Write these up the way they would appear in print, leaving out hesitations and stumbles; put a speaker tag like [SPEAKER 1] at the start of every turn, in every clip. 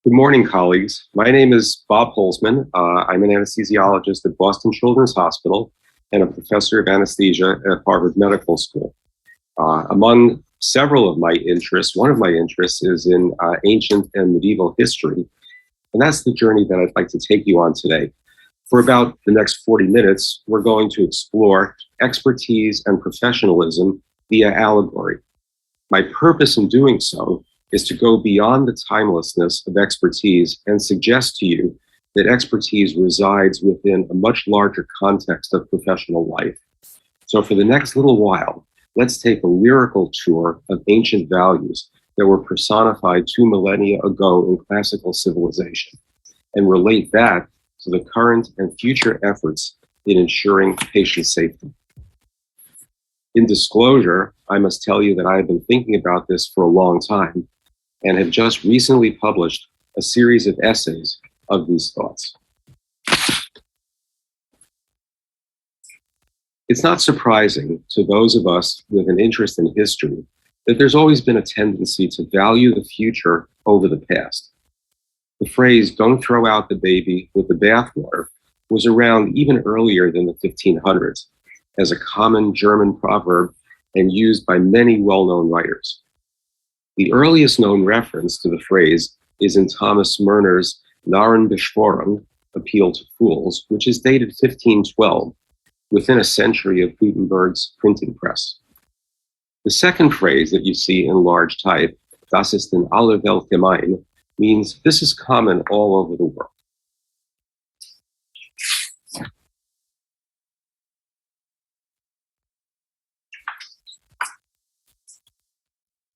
[SPEAKER 1] Good morning, colleagues. My name is Bob Holzman. I'm an anesthesiologist at Boston Children's Hospital and a professor of anesthesia at Harvard Medical School. Among several of my interests, one of my interests is in ancient and medieval history, and that's the journey that I'd like to take you on today. For about the next 40 minutes, we're going to explore expertise and professionalism via allegory. My purpose in doing so is to go beyond the timelessness of expertise and suggest to you that expertise resides within a much larger context of professional life. So for the next little while, let's take a lyrical tour of ancient values that were personified 2 millennia ago in classical civilization and relate that to the current and future efforts in ensuring patient safety. In disclosure, I must tell you that I have been thinking about this for a long time and have just recently published a series of essays of these thoughts. It's not surprising to those of us with an interest in history that there's always been a tendency to value the future over the past. The phrase, "don't throw out the baby with the bathwater," was around even earlier than the 1500s as a common German proverb and used by many well-known writers. The earliest known reference to the phrase is in Thomas Murner's Narrenbeschworung, Appeal to Fools, which is dated 1512, within a century of Gutenberg's printing press. The second phrase that you see in large type, "Das ist in aller Welt gemein," means this is common all over the world.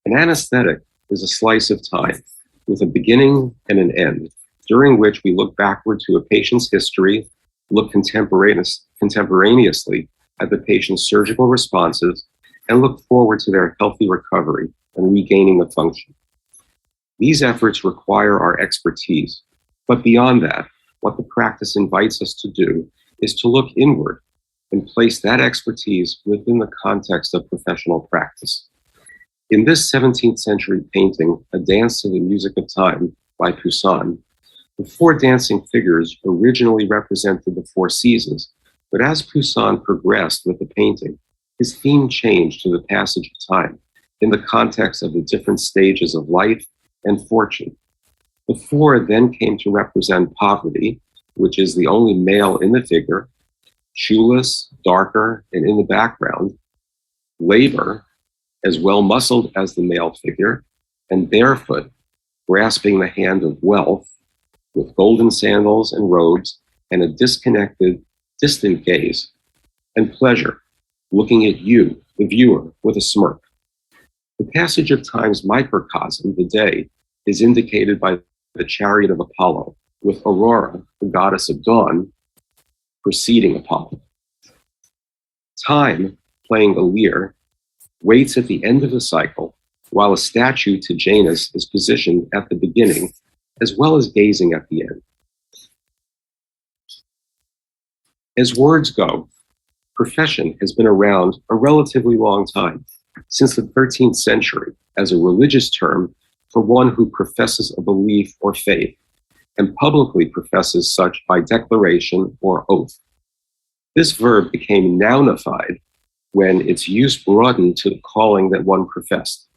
[SPEAKER 1] An anesthetic is a slice of time with a beginning and an end, during which we look backward to a patient's history, look contemporaneously at the patient's surgical responses, and look forward to their healthy recovery and regaining of function. These efforts require our expertise, but beyond that, what the practice invites us to do is to look inward and place that expertise within the context of professional practice. In this 17th century painting, A Dance to the Music of Time by Poussin, the 4 dancing figures originally represented the 4 seasons, but as Poussin progressed with the painting, his theme changed to the passage of time in the context of the different stages of life and fortune. The 4 then came to represent poverty, which is the only male in the figure, shoeless, darker, and in the background, labor, as well-muscled as the male figure, and barefoot, grasping the hand of wealth, with golden sandals and robes, and a disconnected, distant gaze, and pleasure, looking at you, the viewer, with a smirk. The passage of time's microcosm, the day, is indicated by the chariot of Apollo, with Aurora, the goddess of dawn, preceding Apollo. Time, playing a lyre, waits at the end of the cycle, while a statue to Janus is positioned at the beginning, as well as gazing at the end. As words go, profession has been around a relatively long time, since the 13th century, as a religious term for one who professes a belief or faith, and publicly professes such by declaration or oath. This verb became nounified when its use broadened to the calling that one professed.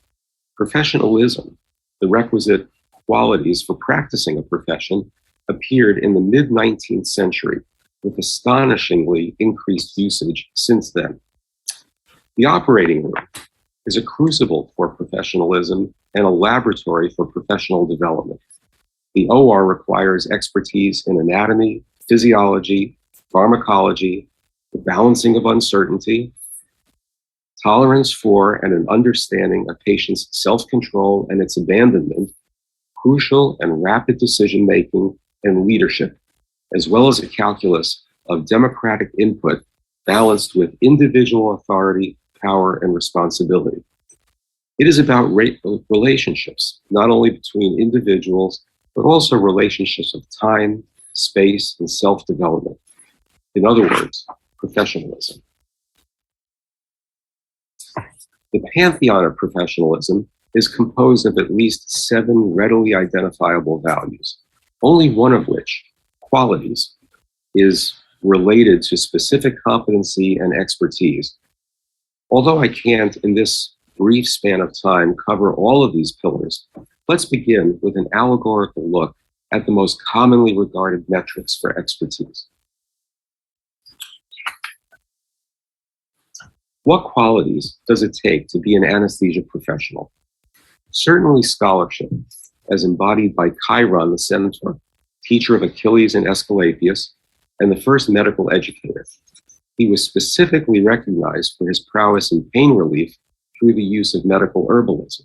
[SPEAKER 1] Professionalism, the requisite qualities for practicing a profession, appeared in the mid-19th century with astonishingly increased usage since then. The operating room is a crucible for professionalism and a laboratory for professional development. The OR requires expertise in anatomy, physiology, pharmacology, the balancing of uncertainty, tolerance for and an understanding of patients' self-control and its abandonment, crucial and rapid decision-making and leadership, as well as a calculus of democratic input balanced with individual authority, power, and responsibility. It is about relationships, not only between individuals, but also relationships of time, space, and self-development. In other words, professionalism. The pantheon of professionalism is composed of at least 7 readily identifiable values, only one of which, qualities, is related to specific competency and expertise. Although I can't, in this brief span of time, cover all of these pillars, let's begin with an allegorical look at the most commonly regarded metrics for expertise. What qualities does it take to be an anesthesia professional? Certainly scholarship, as embodied by Chiron the Centaur, teacher of Achilles and Aesculapius, and the first medical educator. He was specifically recognized for his prowess in pain relief through the use of medical herbalism.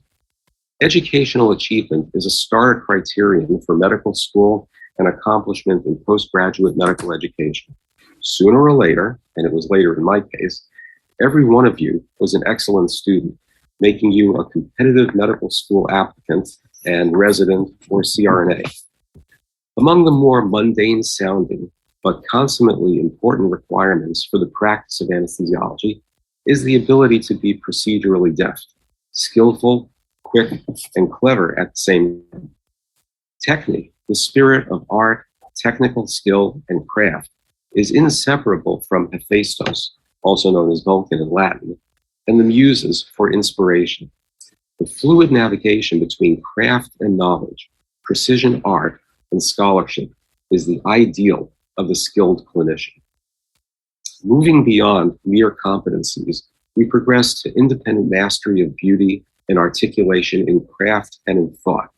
[SPEAKER 1] Educational achievement is a starter criterion for medical school and accomplishment in postgraduate medical education. Sooner or later, and it was later in my case, every one of you was an excellent student, making you a competitive medical school applicant and resident or CRNA. Among the more mundane sounding but consummately important requirements for the practice of anesthesiology is the ability to be procedurally deft, skillful, quick, and clever at the same time. Technique, the spirit of art, technical skill, and craft, is inseparable from Hephaestus, also known as Vulcan in Latin, and the muses for inspiration. The fluid navigation between craft and knowledge, precision art, and scholarship is the ideal of the skilled clinician. Moving beyond mere competencies, we progress to independent mastery of beauty and articulation in craft and in thought.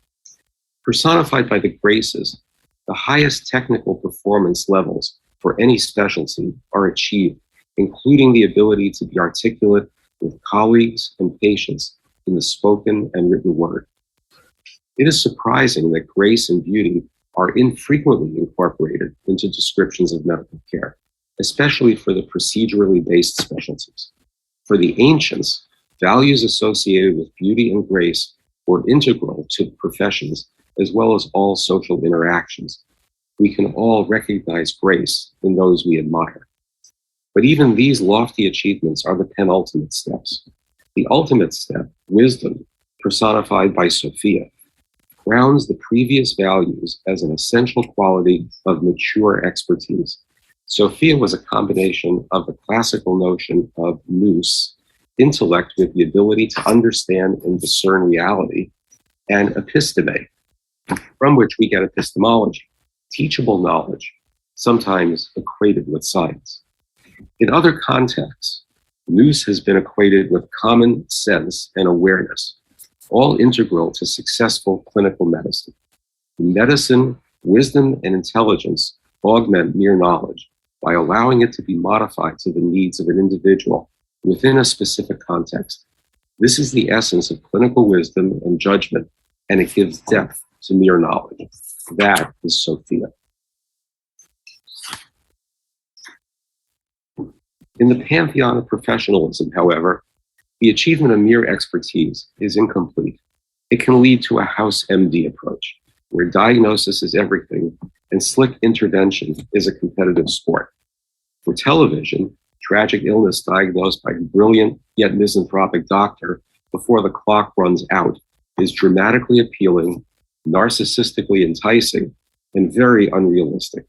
[SPEAKER 1] Personified by the graces, the highest technical performance levels for any specialty are achieved, including the ability to be articulate with colleagues and patients in the spoken and written word. It is surprising that grace and beauty are infrequently incorporated into descriptions of medical care, especially for the procedurally based specialties. For the ancients, values associated with beauty and grace were integral to professions as well as all social interactions. We can all recognize grace in those we admire. But even these lofty achievements are the penultimate steps. The ultimate step, wisdom, personified by Sophia, grounds the previous values as an essential quality of mature expertise. Sophia was a combination of the classical notion of nous, intellect with the ability to understand and discern reality, and episteme, from which we get epistemology, teachable knowledge, sometimes equated with science. In other contexts, nous has been equated with common sense and awareness, all integral to successful clinical medicine. In medicine, wisdom and intelligence augment mere knowledge by allowing it to be modified to the needs of an individual within a specific context. This is the essence of clinical wisdom and judgment, and it gives depth to mere knowledge. That is Sophia. In the pantheon of professionalism, however, the achievement of mere expertise is incomplete. It can lead to a house MD approach, where diagnosis is everything and slick intervention is a competitive sport. For television, tragic illness diagnosed by a brilliant yet misanthropic doctor before the clock runs out is dramatically appealing, narcissistically enticing, and very unrealistic.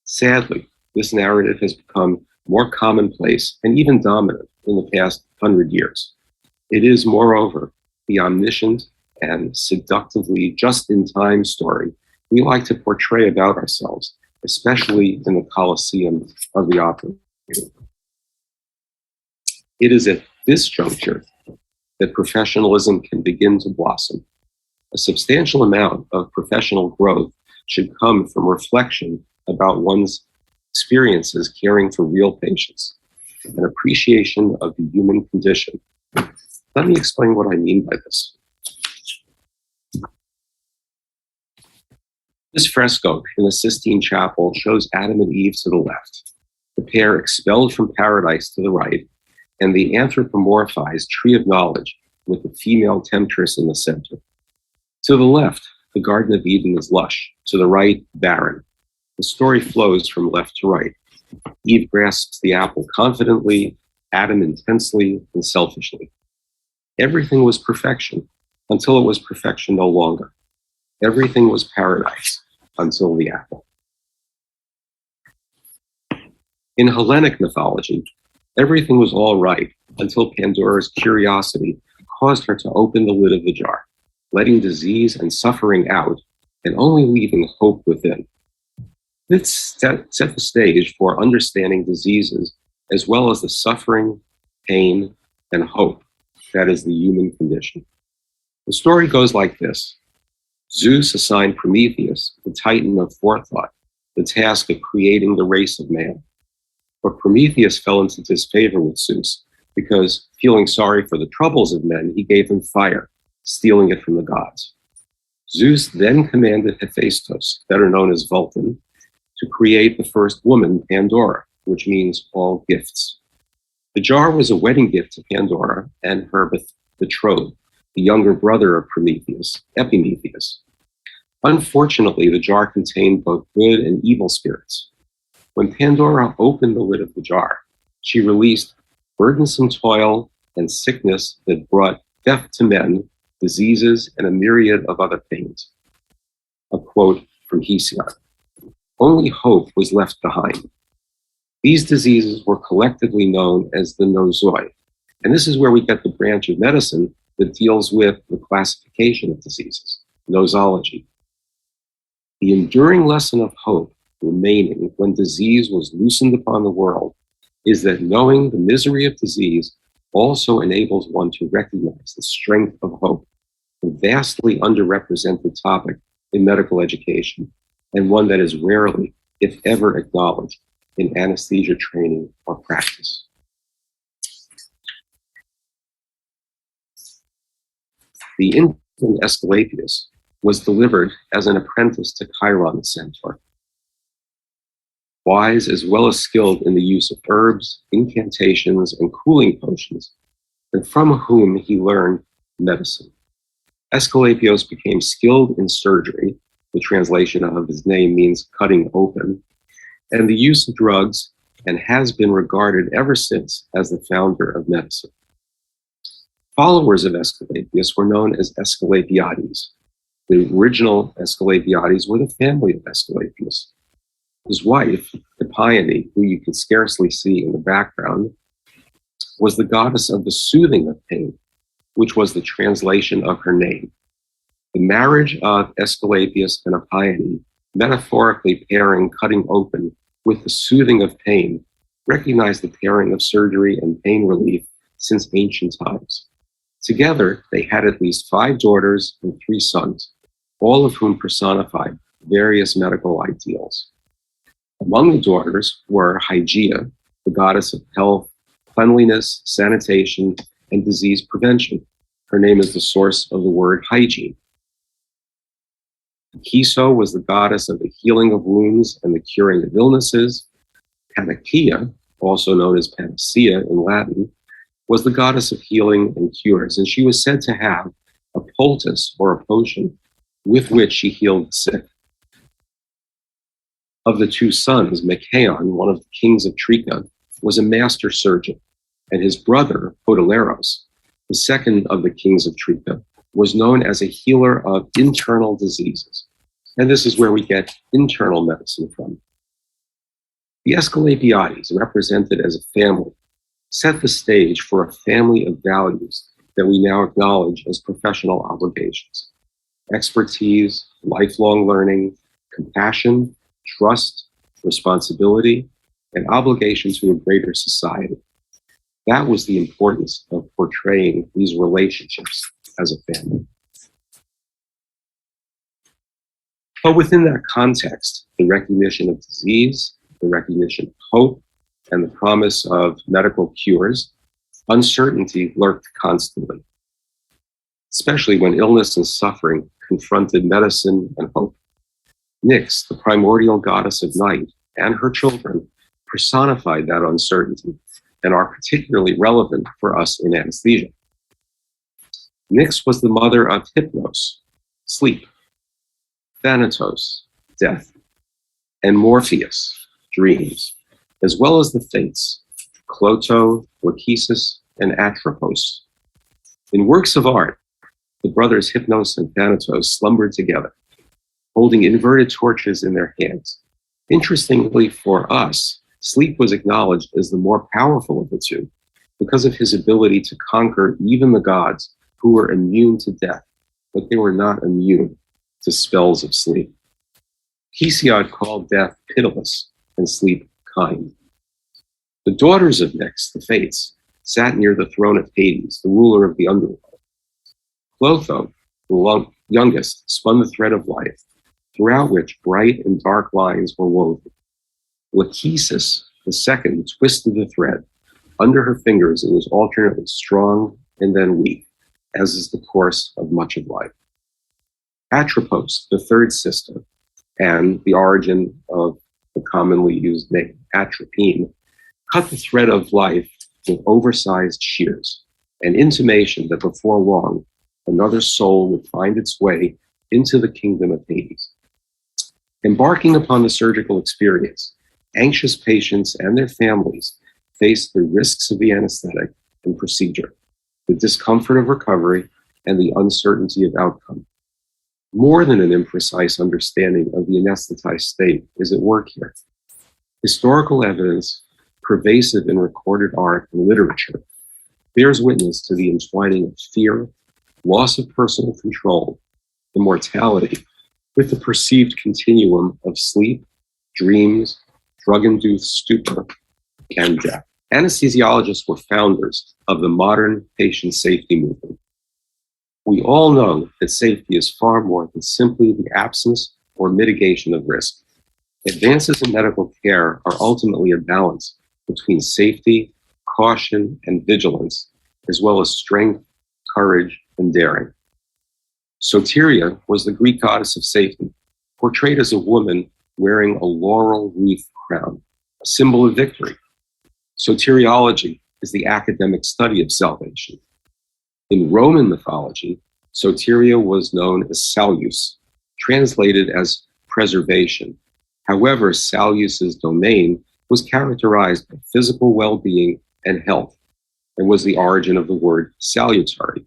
[SPEAKER 1] Sadly, this narrative has become more commonplace and even dominant in the past 100 years. It is, moreover, the omniscient and seductively just-in-time story we like to portray about ourselves, especially in the Colosseum of the opera. It is at this juncture that professionalism can begin to blossom. A substantial amount of professional growth should come from reflection about one's experiences caring for real patients, an appreciation of the human condition. Let me explain what I mean by this. This fresco in the Sistine Chapel shows Adam and Eve to the left, the pair expelled from paradise to the right, and the anthropomorphized tree of knowledge with the female temptress in the center. To the left, the Garden of Eden is lush, to the right, barren. The story flows from left to right. Eve grasps the apple confidently, Adam intensely and selfishly. Everything was perfection until it was perfection no longer. Everything was paradise until the apple. In Hellenic mythology, everything was all right until Pandora's curiosity caused her to open the lid of the jar, letting disease and suffering out and only leaving hope within. This set the stage for understanding diseases as well as the suffering, pain, and hope that is the human condition. The story goes like this. Zeus assigned Prometheus, the titan of forethought, the task of creating the race of man. But Prometheus fell into disfavor with Zeus because, feeling sorry for the troubles of men, he gave him fire, stealing it from the gods. Zeus then commanded Hephaestus, better known as Vulcan, to create the first woman, Pandora, which means all gifts. The jar was a wedding gift to Pandora and her betrothed, the younger brother of Prometheus, Epimetheus. Unfortunately, the jar contained both good and evil spirits. When Pandora opened the lid of the jar, she released burdensome toil and sickness that brought death to men, diseases, and a myriad of other pains. A quote from Hesiod. Only hope was left behind. These diseases were collectively known as the nosoi, and this is where we get the branch of medicine that deals with the classification of diseases, nosology. The enduring lesson of hope remaining when disease was loosened upon the world is that knowing the misery of disease also enables one to recognize the strength of hope, a vastly underrepresented topic in medical education, and one that is rarely, if ever, acknowledged in anesthesia training or practice. The infant Aesculapius was delivered as an apprentice to Chiron the centaur. Wise as well as skilled in the use of herbs, incantations, and cooling potions, and from whom he learned medicine. Aesculapius became skilled in surgery, the translation of his name means cutting open, and the use of drugs, and has been regarded ever since as the founder of medicine. Followers of Aesculapius were known as Aesculapiades. The original Aesculapiades were the family of Aesculapius. His wife, Hippione, who you can scarcely see in the background, was the goddess of the soothing of pain, which was the translation of her name. The marriage of Aesculapius and Hippione, metaphorically pairing cutting open with the soothing of pain, recognized the pairing of surgery and pain relief since ancient times. Together, they had at least 5 daughters and 3 sons, all of whom personified various medical ideals. Among the daughters were Hygeia, the goddess of health, cleanliness, sanitation, and disease prevention. Her name is the source of the word hygiene. Kiso was the goddess of the healing of wounds and the curing of illnesses. Panaceia, also known as Panacea in Latin, was the goddess of healing and cures, and she was said to have a poultice or a potion with which she healed the sick. Of the 2 sons, Machaon, one of the kings of Trica, was a master surgeon, and his brother, Podaleros, the second of the kings of Trica, was known as a healer of internal diseases. And this is where we get internal medicine from. The Aesculapiades, represented as a family, set the stage for a family of values that we now acknowledge as professional obligations: expertise, lifelong learning, compassion, trust, responsibility, and obligation to a greater society. That was the importance of portraying these relationships as a family. But within that context, the recognition of disease, the recognition of hope, and the promise of medical cures, uncertainty lurked constantly, especially when illness and suffering confronted medicine and hope. Nyx, the primordial goddess of night, and her children personified that uncertainty and are particularly relevant for us in anesthesia. Nyx was the mother of Hypnos, sleep, Thanatos, death, and Morpheus, dreams, as well as the fates, Cloto, Lachesis, and Atropos. In works of art, The brothers Hypnos and Thanatos slumbered together, holding inverted torches in their hands. Interestingly for us, sleep was acknowledged as the more powerful of the two because of his ability to conquer even the gods who were immune to death, but they were not immune to spells of sleep. Hesiod called death pitiless and sleep kind. The daughters of Nyx, the Fates, sat near the throne of Hades, the ruler of the underworld. Clotho, the youngest, spun the thread of life, throughout which bright and dark lines were woven. Lachesis, the second, twisted the thread. Under her fingers, it was alternately strong and then weak, as is the course of much of life. Atropos, the third sister, and the origin of the commonly used name, Atropine, cut the thread of life with oversized shears, an intimation that before long, another soul would find its way into the kingdom of Hades. Embarking upon the surgical experience, anxious patients and their families faced the risks of the anesthetic and procedure, the discomfort of recovery, and the uncertainty of outcome. More than an imprecise understanding of the anesthetized state is at work here. Historical evidence, pervasive in recorded art and literature, bears witness to the entwining of fear, loss of personal control, and mortality with the perceived continuum of sleep, dreams, drug-induced stupor, and death. Anesthesiologists were founders of the modern patient safety movement. We all know that safety is far more than simply the absence or mitigation of risk. Advances in medical care are ultimately a balance between safety, caution, and vigilance, as well as strength, courage, and daring. Soteria was the Greek goddess of safety, portrayed as a woman wearing a laurel wreath crown, a symbol of victory. Soteriology is the academic study of salvation. In Roman mythology, Soteria was known as Salus, translated as preservation. However, Salus's domain was characterized by physical well-being and health, and was the origin of the word salutary,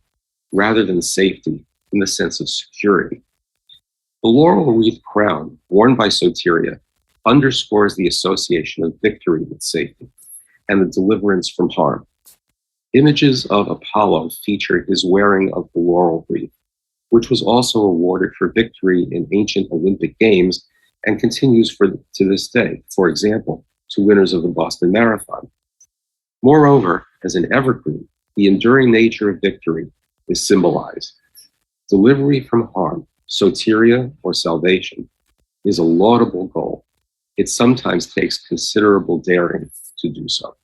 [SPEAKER 1] rather than safety in the sense of security. The laurel wreath crown worn by Soteria underscores the association of victory with safety and the deliverance from harm. Images of Apollo feature his wearing of the laurel wreath, which was also awarded for victory in ancient Olympic Games and continues to this day, for example, to winners of the Boston Marathon. Moreover, as an evergreen, the enduring nature of victory is symbolized. Delivery from harm, soteria or salvation, is a laudable goal. It sometimes takes considerable daring to do so.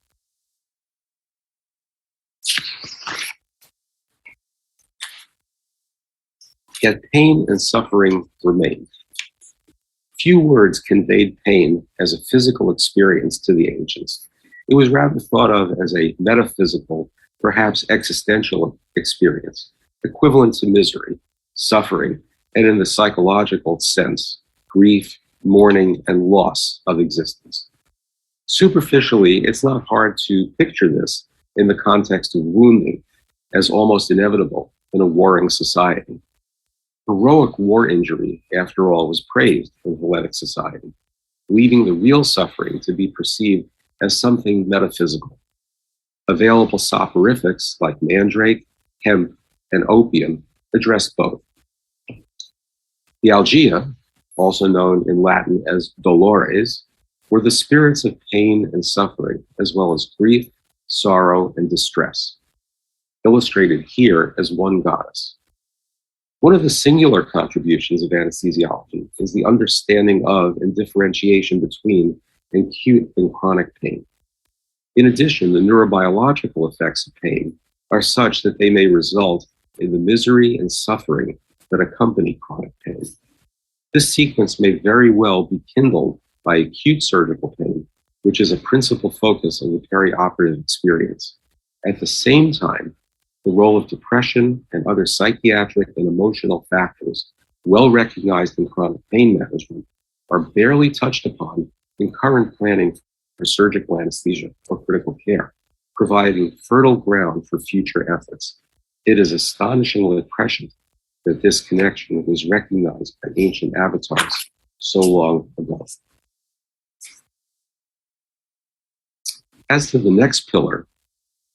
[SPEAKER 1] Yet pain and suffering remain. Few words conveyed pain as a physical experience to the ancients. It was rather thought of as a metaphysical, perhaps existential experience, equivalent to misery, suffering, and in the psychological sense, grief, mourning, and loss of existence. Superficially, it's not hard to picture this in the context of wounding as almost inevitable in a warring society. Heroic war injury, after all, was praised in Hellenic society, leaving the real suffering to be perceived as something metaphysical. Available soporifics like mandrake, hemp, and opium address both. The algae, also known in Latin as dolores, were the spirits of pain and suffering, as well as grief, sorrow, and distress, illustrated here as one goddess. One of the singular contributions of anesthesiology is the understanding of and differentiation between acute and chronic pain. In addition, the neurobiological effects of pain are such that they may result in the misery and suffering that accompany chronic pain. This sequence may very well be kindled by acute surgical pain, which is a principal focus of the perioperative experience. At the same time, the role of depression and other psychiatric and emotional factors, well recognized in chronic pain management, are barely touched upon in current planning for surgical anesthesia or critical care, providing fertile ground for future efforts. It is astonishingly prescient that this connection was recognized by ancient avatars so long ago. As to the next pillar,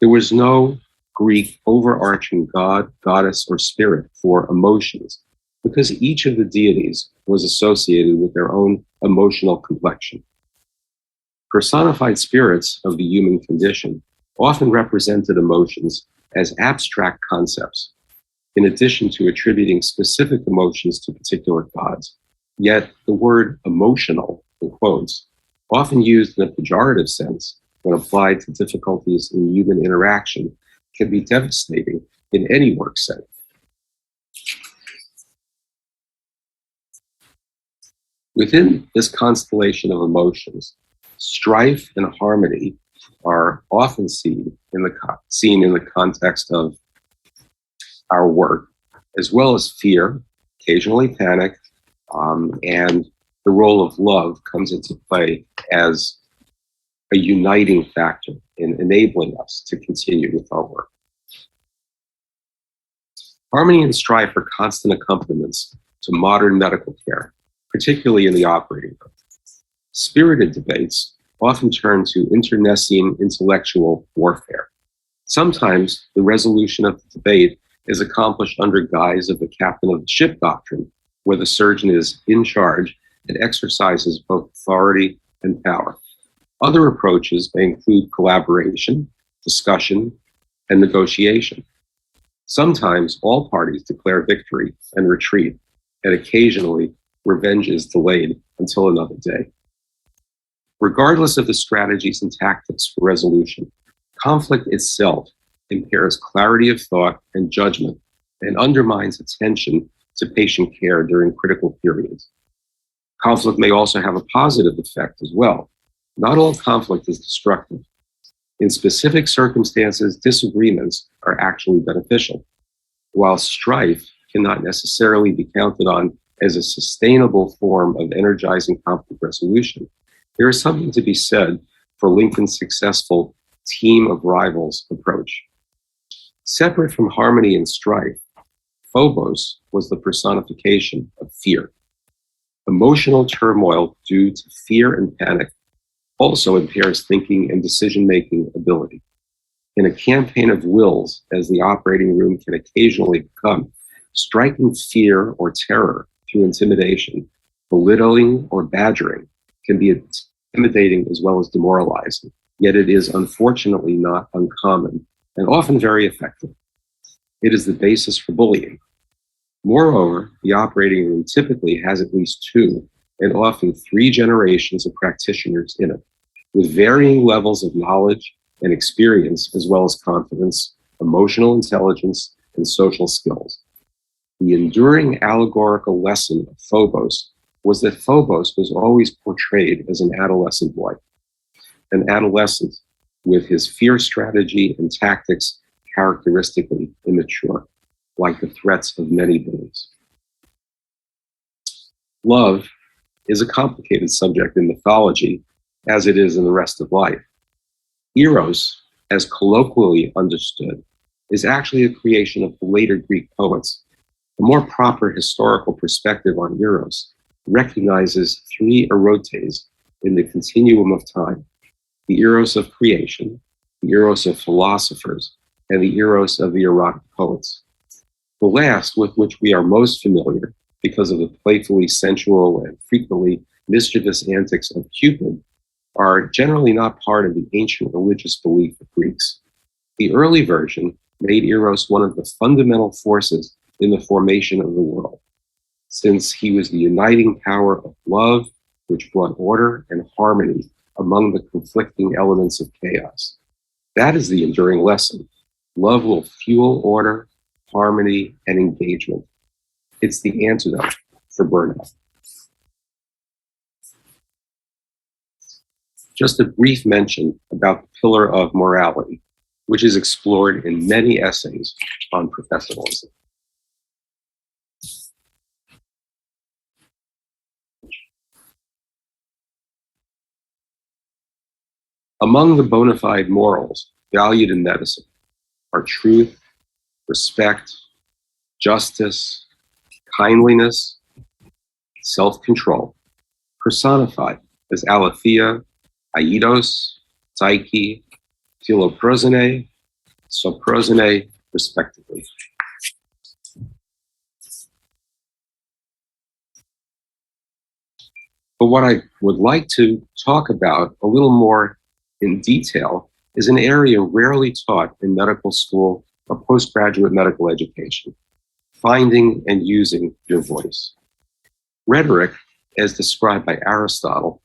[SPEAKER 1] there was no Greek overarching god, goddess, or spirit for emotions, because each of the deities was associated with their own emotional complexion. Personified spirits of the human condition often represented emotions as abstract concepts, in addition to attributing specific emotions to particular gods. Yet the word emotional, in quotes, often used in a pejorative sense when applied to difficulties in human interaction, can be devastating in any work setting. Within this constellation of emotions, strife and harmony are often seen in the context of our work, as well as fear, occasionally panic, and the role of love comes into play as a uniting factor in enabling us to continue with our work. Harmony and strife are constant accompaniments to modern medical care, particularly in the operating room. Spirited debates often turn to internecine intellectual warfare. Sometimes the resolution of the debate is accomplished under guise of the captain of the ship doctrine, where the surgeon is in charge and exercises both authority and power. Other approaches may include collaboration, discussion, and negotiation. Sometimes all parties declare victory and retreat, and occasionally revenge is delayed until another day. Regardless of the strategies and tactics for resolution, conflict itself impairs clarity of thought and judgment and undermines attention to patient care during critical periods. Conflict may also have a positive effect as well. Not all conflict is destructive. In specific circumstances, disagreements are actually beneficial. While strife cannot necessarily be counted on as a sustainable form of energizing conflict resolution, there is something to be said for Lincoln's successful team of rivals approach. Separate from harmony and strife, Phobos was the personification of fear. Emotional turmoil due to fear and panic also impairs thinking and decision-making ability. In a campaign of wills, as the operating room can occasionally become, striking fear or terror through intimidation, belittling or badgering can be intimidating as well as demoralizing, yet it is unfortunately not uncommon and often very effective. It is the basis for bullying. Moreover, the operating room typically has at least 2 and often 3 generations of practitioners in it, with varying levels of knowledge and experience, as well as confidence, emotional intelligence, and social skills. The enduring allegorical lesson of Phobos was that Phobos was always portrayed as an adolescent boy, an adolescent with his fear strategy and tactics characteristically immature, like the threats of many bullies. Love is a complicated subject in mythology, as it is in the rest of life. Eros, as colloquially understood, is actually a creation of the later Greek poets. A more proper historical perspective on Eros recognizes 3 erotes in the continuum of time: the Eros of creation, the Eros of philosophers, and the Eros of the erotic poets. The last, with which we are most familiar because of the playfully sensual and frequently mischievous antics of Cupid, are generally not part of the ancient religious belief of Greeks. The early version made Eros one of the fundamental forces in the formation of the world, since he was the uniting power of love, which brought order and harmony among the conflicting elements of chaos. That is the enduring lesson. Love will fuel order, harmony, and engagement. It's the antidote for burnout. Just a brief mention about the pillar of morality, which is explored in many essays on professionalism. Among the bona fide morals valued in medicine are truth, respect, justice, kindliness, self-control, personified as aletheia, aidos, psyche, philoprosene, soprosene, respectively. But what I would like to talk about a little more in detail is an area rarely taught in medical school or postgraduate medical education: finding and using your voice. Rhetoric, as described by Aristotle,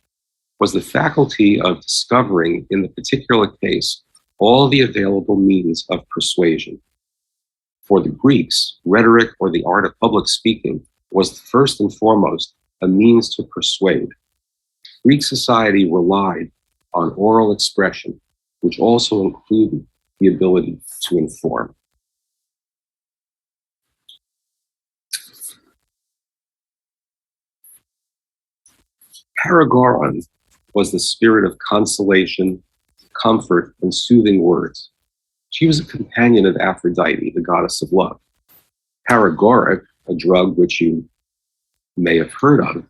[SPEAKER 1] was the faculty of discovering in the particular case all the available means of persuasion. For the Greeks, rhetoric, or the art of public speaking, was first and foremost a means to persuade. Greek society relied on oral expression, which also included the ability to inform. Paragoron was the spirit of consolation, comfort, and soothing words. She was a companion of Aphrodite, the goddess of love. Paregoric, a drug which you may have heard of,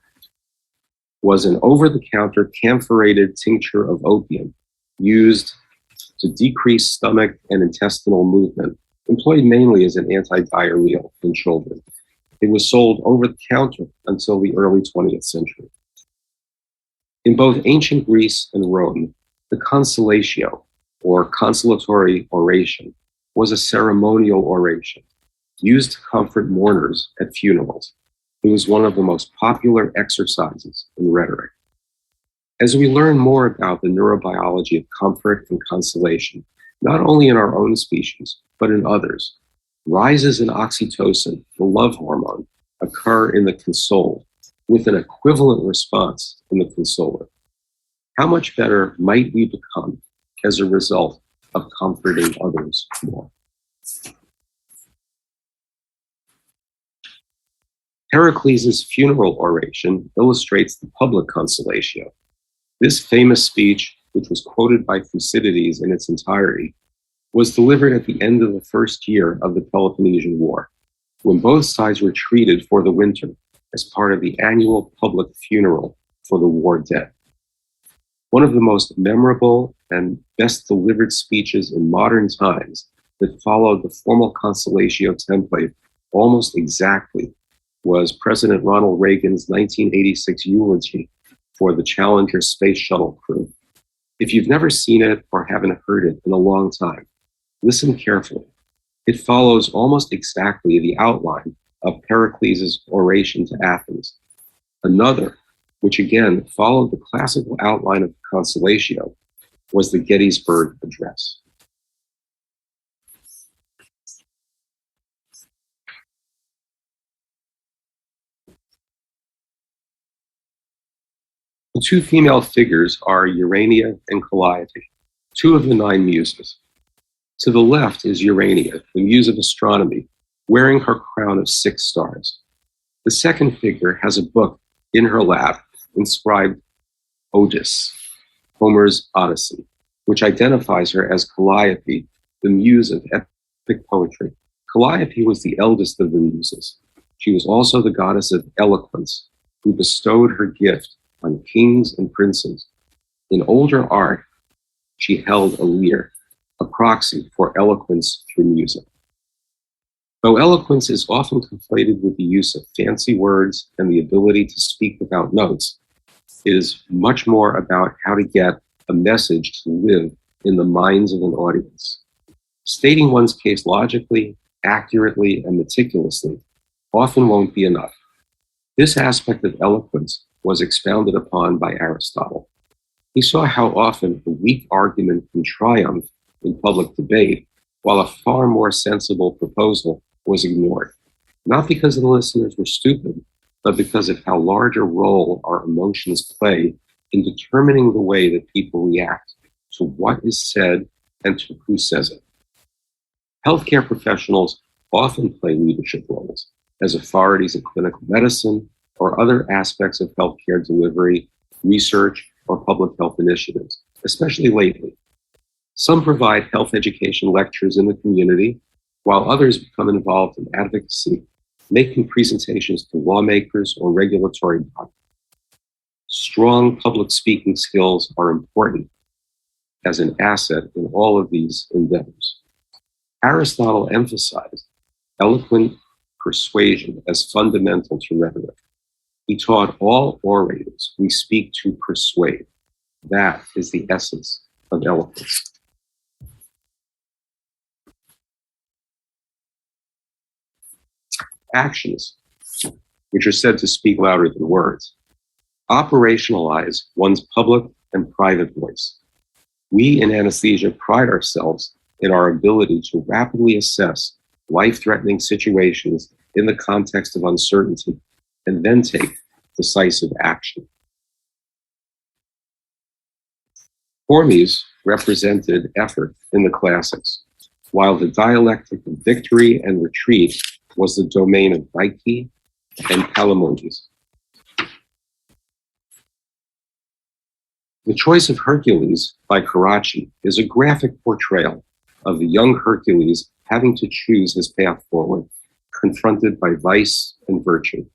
[SPEAKER 1] was an over-the-counter camphorated tincture of opium used to decrease stomach and intestinal movement, employed mainly as an antidiarrheal in children. It was sold over the counter until the early 20th century. In both ancient Greece and Rome, the consolatio, or consolatory oration, was a ceremonial oration used to comfort mourners at funerals. It was one of the most popular exercises in rhetoric. As we learn more about the neurobiology of comfort and consolation, not only in our own species, but in others, rises in oxytocin, the love hormone, occur in the consoled, with an equivalent response in the consoler. How much better might we become as a result of comforting others more? Pericles' funeral oration illustrates the public consolatio. This famous speech, which was quoted by Thucydides in its entirety, was delivered at the end of the first year of the Peloponnesian War, when both sides retreated for the winter as part of the annual public funeral for the war dead. One of the most memorable and best delivered speeches in modern times that followed the formal consolatio template almost exactly was President Ronald Reagan's 1986 eulogy for the Challenger space shuttle crew. If you've never seen it or haven't heard it in a long time, listen carefully. It follows almost exactly the outline of Pericles' oration to Athens. Another, which again followed the classical outline of the consolatio, was the Gettysburg Address. The two female figures are Urania and Calliope, two of the 9 muses. To the left is Urania, the muse of astronomy, wearing her crown of 6 stars. The second figure has a book in her lap inscribed Odys, Homer's Odyssey, which identifies her as Calliope, the muse of epic poetry. Calliope was the eldest of the muses. She was also the goddess of eloquence, who bestowed her gift on kings and princes. In older art, she held a lyre, a proxy for eloquence through music. Though eloquence is often conflated with the use of fancy words and the ability to speak without notes, it is much more about how to get a message to live in the minds of an audience. Stating one's case logically, accurately, and meticulously often won't be enough. This aspect of eloquence was expounded upon by Aristotle. He saw how often a weak argument can triumph in public debate, while a far more sensible proposal was ignored, not because the listeners were stupid, but because of how large a role our emotions play in determining the way that people react to what is said and to who says it. Healthcare professionals often play leadership roles as authorities in clinical medicine or other aspects of healthcare delivery, research, or public health initiatives, especially lately. Some provide health education lectures in the community, while others become involved in advocacy making presentations to lawmakers or regulatory bodies. Strong public speaking skills are important as an asset in all of these endeavors. Aristotle emphasized eloquent persuasion as fundamental to rhetoric. He taught all orators we speak to persuade. That is the essence of eloquence. Actions, which are said to speak louder than words, operationalize one's public and private voice. We in anesthesia pride ourselves in our ability to rapidly assess life-threatening situations in the context of uncertainty and then take decisive action. Hormes represented effort in the classics, while the dialectic of victory and retreat was the domain of Nike and Palaemon. The Choice of Hercules by Carracci is a graphic portrayal of the young Hercules having to choose his path forward, confronted by vice and virtue.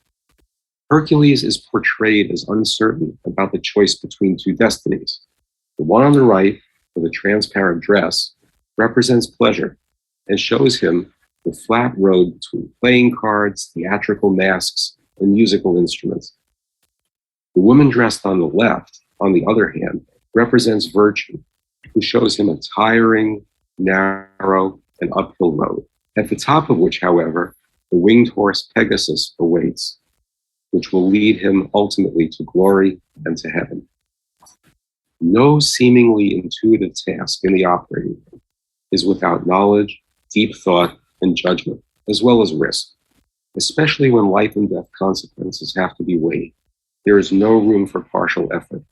[SPEAKER 1] Hercules is portrayed as uncertain about the choice between two destinies. The one on the right, with a transparent dress, represents pleasure and shows him the flat road between playing cards, theatrical masks, and musical instruments. The woman dressed on the left, on the other hand, represents virtue, who shows him a tiring, narrow, and uphill road, at the top of which, however, the winged horse Pegasus awaits, which will lead him ultimately to glory and to heaven. No seemingly intuitive task in the operating room is without knowledge, deep thought, and judgment, as well as risk. Especially when life and death consequences have to be weighed, there is no room for partial effort.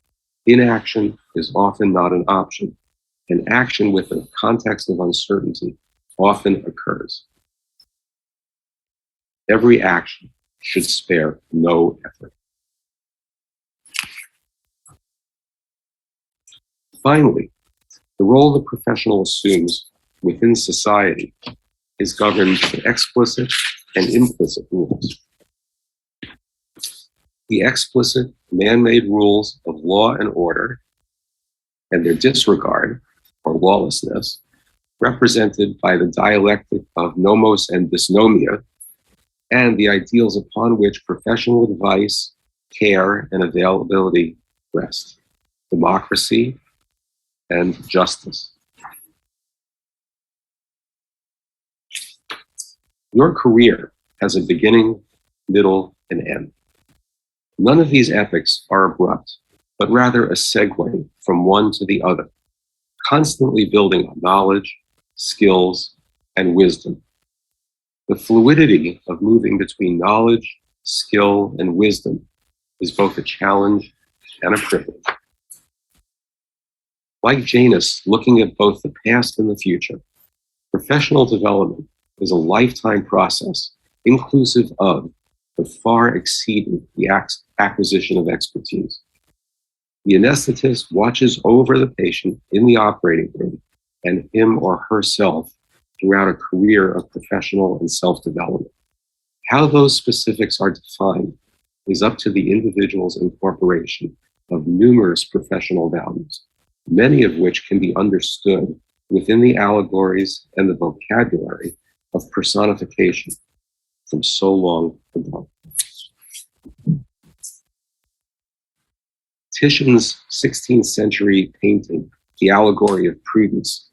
[SPEAKER 1] Inaction is often not an option, and action within a context of uncertainty often occurs. Every action should spare no effort. Finally, the role the professional assumes within society is governed by explicit and implicit rules. The explicit man-made rules of law and order and their disregard or lawlessness, represented by the dialectic of nomos and dysnomia, and the ideals upon which professional advice, care, and availability rest: democracy and justice. Your career has a beginning, middle, and end. None of these epochs are abrupt, but rather a segue from one to the other, constantly building on knowledge, skills, and wisdom. The fluidity of moving between knowledge, skill, and wisdom is both a challenge and a privilege. Like Janus looking at both the past and the future, professional development is a lifetime process inclusive of but far exceeding the acquisition of expertise. The anesthetist watches over the patient in the operating room and him or herself throughout a career of professional and self-development. How those specifics are defined is up to the individual's incorporation of numerous professional values, many of which can be understood within the allegories and the vocabulary of personification from so long ago. Titian's 16th century painting, The Allegory of Prudence,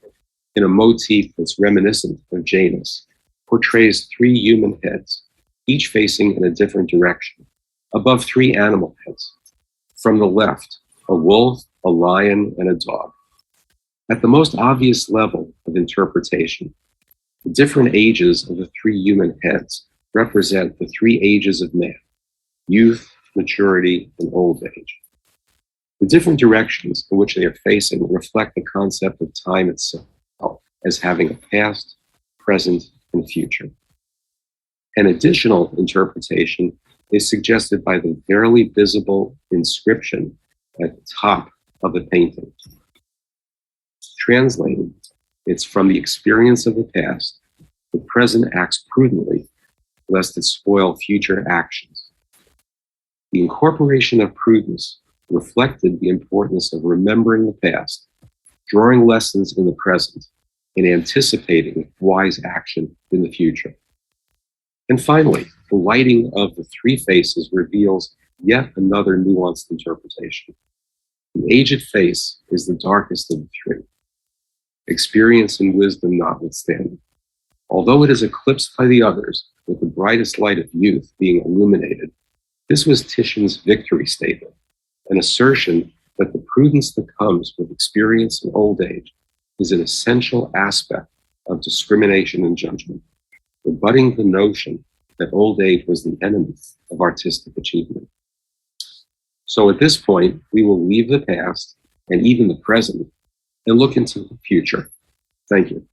[SPEAKER 1] in a motif that's reminiscent of Janus, portrays three human heads, each facing in a different direction, above three animal heads. From the left, a wolf, a lion, and a dog. At the most obvious level of interpretation, the different ages of the three human heads represent the three ages of man: youth, maturity, and old age. The different directions in which they are facing reflect the concept of time itself as having a past, present, and future. An additional interpretation is suggested by the barely visible inscription at the top of the painting. Translated, it's from the experience of the past, the present acts prudently, lest it spoil future actions. The incorporation of prudence reflected the importance of remembering the past, drawing lessons in the present, and anticipating wise action in the future. And finally, the lighting of the three faces reveals yet another nuanced interpretation. The aged face is the darkest of the three, experience and wisdom notwithstanding. Although it is eclipsed by the others, with the brightest light of youth being illuminated, this was Titian's victory statement, an assertion that the prudence that comes with experience and old age is an essential aspect of discrimination and judgment, rebutting the notion that old age was the enemy of artistic achievement. So at this point, we will leave the past and even the present and look into the future. Thank you.